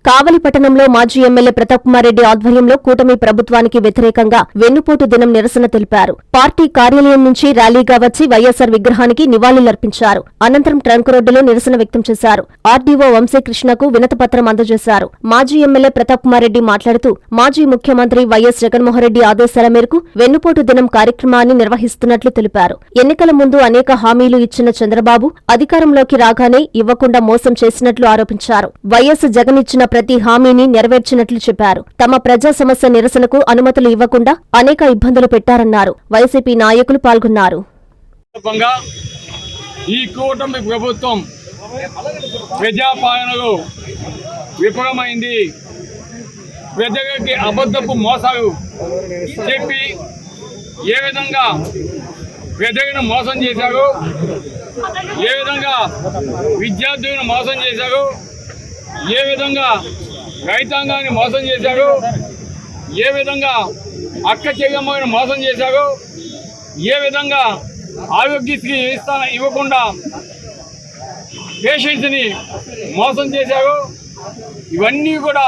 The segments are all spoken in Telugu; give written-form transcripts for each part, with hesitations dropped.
కావలి పట్టణంలో మాజీ ఎమ్మెల్యే ప్రతాప్ కుమార్ రెడ్డి ఆధ్వర్యంలో కూటమి ప్రభుత్వానికి వ్యతిరేకంగా వెన్నుపోటు దినం నిరసన తెలిపారు. పార్టీ కార్యాలయం నుంచి ర్యాలీగా వచ్చి వైఎస్సార్ విగ్రహానికి నివాళులర్పించారు. అనంతరం ట్రంక్ రోడ్డులో నిరసన వ్యక్తం చేశారు. ఆర్డీఓ వంశీకృష్ణకు వినతిపత్రం అందజేశారు. మాజీ ఎమ్మెల్యే ప్రతాప్ కుమార్ రెడ్డి మాట్లాడుతూ మాజీ ముఖ్యమంత్రి వైఎస్ జగన్మోహన్ రెడ్డి ఆదేశాల మేరకు వెన్నుపోటు దినం కార్యక్రమాన్ని నిర్వహిస్తున్నట్లు తెలిపారు. ఎన్నికల ముందు అనేక హామీలు ఇచ్చిన చంద్రబాబు అధికారంలోకి రాగానే ఇవ్వకుండా మోసం చేసినట్లు ఆరోపించారు. వైఎస్ జగన్ ఇచ్చిన ప్రతి హామీని నెరవేర్చినట్లు చెప్పారు. తమ ప్రజా సమస్య నిరసనకు అనుమతులు ఇవ్వకుండా అనేక ఇబ్బందులు పెట్టారన్నారు. వైసీపీ నాయకులు పాల్గొన్నారు. ఈ కూటమి ప్రభుత్వం ప్రజాపాలనలో విఫలమైంది. ప్రజలకి అబద్ధపు మోసాలు చెప్పి ఏ విధంగా ప్రజలను మోసం చేశారు, ఏ విధంగా విద్యార్థులను మోసం చేశారు, ఏ విధంగా రైతాంగాన్ని మోసం చేశారు, ఏ విధంగా అక్క చెల్లెమ్మని మోసం చేశారు, ఏ విధంగా ఆరోగ్యశ్రీ ఇవ్వకుండా పేషెంట్స్ని మోసం చేశారు, ఇవన్నీ కూడా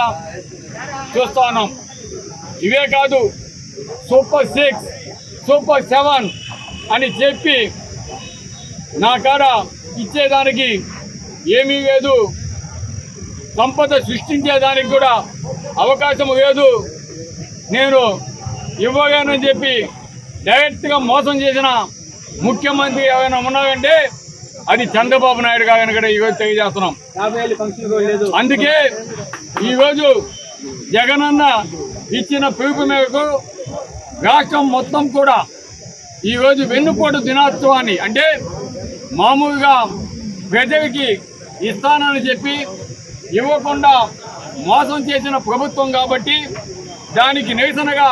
చూస్తా ఉన్నాం. ఇవే కాదు, సూపర్ 6, సూపర్ 7 అని చెప్పి నా కాడ ఇచ్చేదానికి ఏమీ లేదు, సంపద సృష్టించేదానికి కూడా అవకాశం లేదు, నేను ఇవ్వగానని చెప్పి డైరెక్ట్గా మోసం చేసిన ముఖ్యమంత్రి ఎవరైనా ఉన్నారంటే అది చంద్రబాబు నాయుడు గారిని కూడా ఈరోజు తెలియజేస్తున్నాం. అందుకే ఈరోజు జగనన్న ఇచ్చిన పిలుపు మేరకు రాష్ట్రం మొత్తం కూడా ఈరోజు వెన్నుపోటు దినోత్సవాన్ని, అంటే మామూలుగా ప్రజలకి ఇస్తానని చెప్పి ఇవ్వకుండా మోసం చేసిన ప్రభుత్వం కాబట్టి దానికి నిరసనగా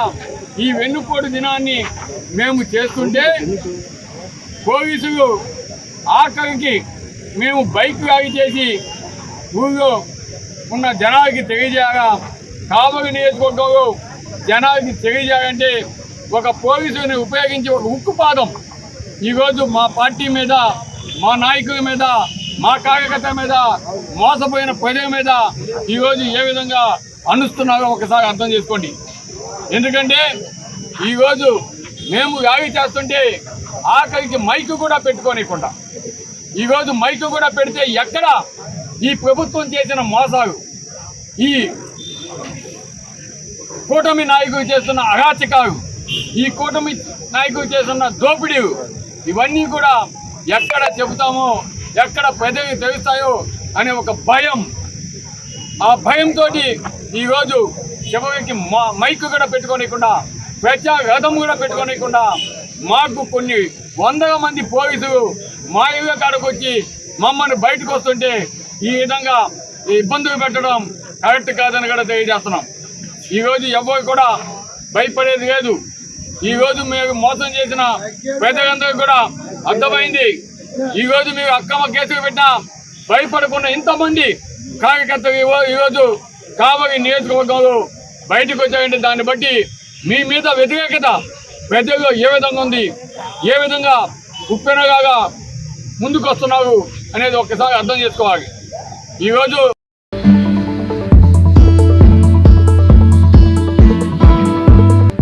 ఈ వెన్నుపోటు దినాన్ని మేము చేస్తుంటే పోలీసులు ఆఖరికి మేము బైక్ ర్యాలీ చేసి ఊళ్ళో ఉన్న జనాలకి తెలియజేయగా, కావలి నియోజకవర్గంలో జనాలకి తెలియజేయాలంటే ఒక పోలీసుని ఉపయోగించి ఒక ఉక్కుపాదం ఈరోజు మా పార్టీ మీద, మా నాయకుల మీద, మా కార్యకర్త మీద, మోసపోయిన ప్రజల మీద ఈరోజు ఏ విధంగా అనుస్తున్నారో ఒకసారి అర్థం చేసుకోండి. ఎందుకంటే ఈరోజు మేము ర్యాలీ చేస్తుంటే ఆఖరికి మైకు కూడా పెట్టుకోనికుండా, ఈరోజు మైకు కూడా పెడితే ఎక్కడ ఈ ప్రభుత్వం చేసిన మోసాలు, ఈ కూటమి నాయకులు చేస్తున్న అరాచకాలు, ఈ కూటమి నాయకులు చేస్తున్న దోపిడీలు, ఇవన్నీ కూడా ఎక్కడ చెబుతామో, ఎక్కడ ప్రజలకు తెలుస్తాయో అనే ఒక భయం, ఆ భయంతో ఈరోజు చివరికి మైకు కూడా పెట్టుకోనికుండా, ప్రజా రథం కూడా పెట్టుకోనికుండా మాకు కొన్ని వందల మంది పోలీసులు మా ఇళ్ళ కాడకు వచ్చి మమ్మల్ని బయటకు వస్తుంటే ఈ విధంగా ఇబ్బందులు పెట్టడం కరెక్ట్ కాదని కూడా తెలియజేస్తున్నాం. ఈరోజు ఎవరు కూడా భయపడేది లేదు. ఈరోజు మీరు మోసం చేసిన ప్రజలందరికీ కూడా అర్థమైంది. ఈరోజు మీరు అక్రమ కేసులు పెట్టినా భయపడకుండా ఇంతమంది కార్యకర్తలు ఈరోజు కావలి నియోజకవర్గంలో బయటకు వచ్చాయంటే దాన్ని బట్టి మీ మీద వ్యతిరేకత ప్రజల్లో ఏ విధంగా ఉంది, ఏ విధంగా ఉప్పెనగా ముందుకు వస్తున్నారు అనేది ఒక్కసారి అర్థం చేసుకోవాలి. ఈరోజు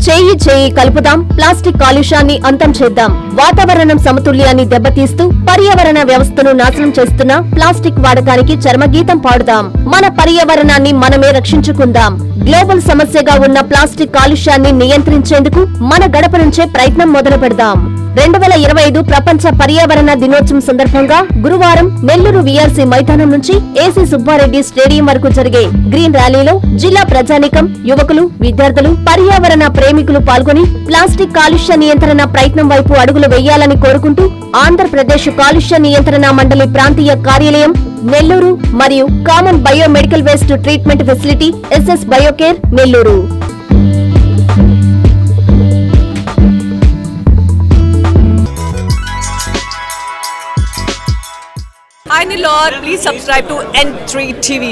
చేయి చేయి కలుపుదాం, ప్లాస్టిక్ కాలుష్యాన్ని అంతం చేద్దాం. వాతావరణం సమతుల్యాన్ని దెబ్బతీస్తూ పర్యావరణ వ్యవస్థను నాశనం చేస్తున్న ప్లాస్టిక్ వాడకానికి చర్మగీతం పాడుదాం. మన పర్యావరణాన్ని మనమే రక్షించుకుందాం. గ్లోబల్ సమస్యగా ఉన్న ప్లాస్టిక్ కాలుష్యాన్ని నియంత్రించేందుకు మన గడప నుంచే ప్రయత్నం మొదలు పెడదాం. 2025 ప్రపంచ పర్యావరణ దినోత్సవం సందర్భంగా గురువారం నెల్లూరు వీఆర్సీ మైదానం నుంచి ఏసీ సుబ్బారెడ్డి స్టేడియం వరకు జరిగే గ్రీన్ ర్యాలీలో జిల్లా ప్రజానీకం, యువకులు, విద్యార్థులు, పర్యావరణ ప్రేమికులు పాల్గొని ప్లాస్టిక్ కాలుష్య నియంత్రణ ప్రయత్నం వైపు అడుగులు వేయాలని కోరుకుంటూ ఆంధ్రప్రదేశ్ కాలుష్య నియంత్రణ మండలి ప్రాంతీయ కార్యాలయం నెల్లూరు మరియు common biomedical waste treatment facility SS Biocare Nellore. Hi Nilor, please subscribe to N3 TV.